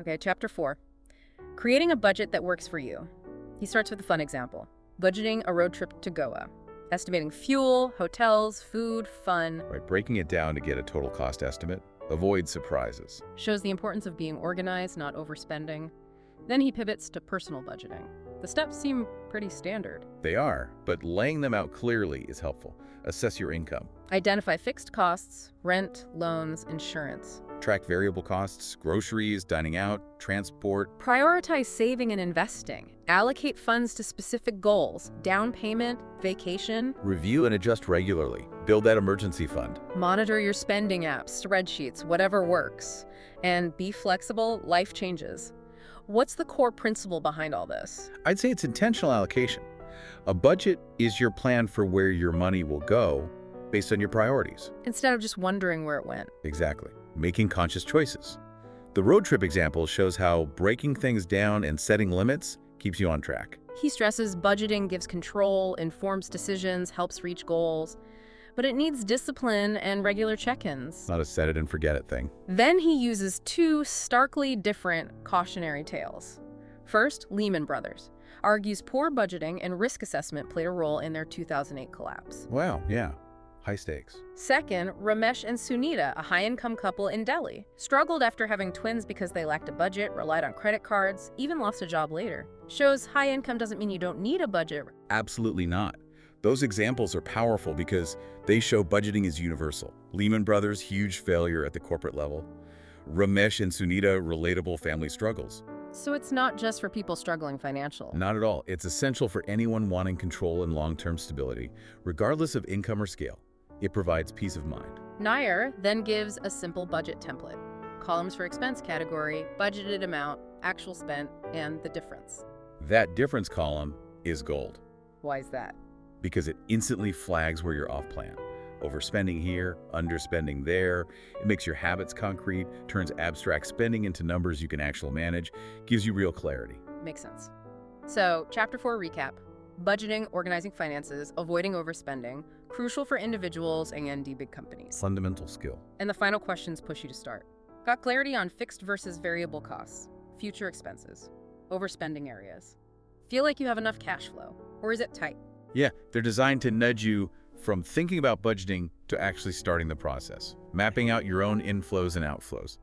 Okay, chapter 4. Creating a budget that works for you. He starts with a fun example. Budgeting a road trip to Goa. Estimating fuel, hotels, food, fun. Right, breaking it down to get a total cost estimate. Avoid surprises. Shows the importance of being organized, not overspending. Then he pivots to personal budgeting. The steps seem pretty standard. They are, but laying them out clearly is helpful. Assess your income. Identify fixed costs, rent, loans, insurance. Track variable costs, groceries, dining out, transport. Prioritize saving and investing. Allocate funds to specific goals, down payment, vacation. Review and adjust regularly. Build that emergency fund. Monitor your spending apps, spreadsheets, whatever works. And be flexible, life changes. What's the core principle behind all this? I'd say it's intentional allocation. A budget is your plan for where your money will go based on your priorities. Instead of just wondering where it went. Exactly. Making conscious choices. The road trip example shows how breaking things down and setting limits keeps you on track. He stresses budgeting gives control, informs decisions, helps reach goals. But it needs discipline and regular check-ins. Not a set it and forget it thing. Then he uses two starkly different cautionary tales. First, Lehman Brothers argues poor budgeting and risk assessment played a role in their 2008 collapse. Wow, yeah. High stakes. Second, Ramesh and Sunita, a high-income couple in Delhi, struggled after having twins because they lacked a budget, relied on credit cards, even lost a job later. Shows high income doesn't mean you don't need a budget. Absolutely not. Those examples are powerful because they show budgeting is universal. Lehman Brothers, huge failure at the corporate level. Ramesh and Sunita, relatable family struggles. So it's not just for people struggling financially. Not at all. It's essential for anyone wanting control and long-term stability, regardless of income or scale. It provides peace of mind. Nair then gives a simple budget template. Columns for expense category, budgeted amount, actual spent, and the difference. That difference column is gold Why is that? because it instantly flags where you're off plan. Overspending here, underspending there. It makes your habits concrete, turns abstract spending into numbers you can actually manage, gives you real clarity. Makes sense. So, chapter 4 recap. Budgeting, organizing finances, avoiding overspending, crucial for individuals and big companies. Fundamental skill. And the final questions push you to start. Got clarity on fixed versus variable costs, future expenses, overspending areas. Feel like you have enough cash flow, or is it tight? Yeah, they're designed to nudge you from thinking about budgeting to actually starting the process, mapping out your own inflows and outflows.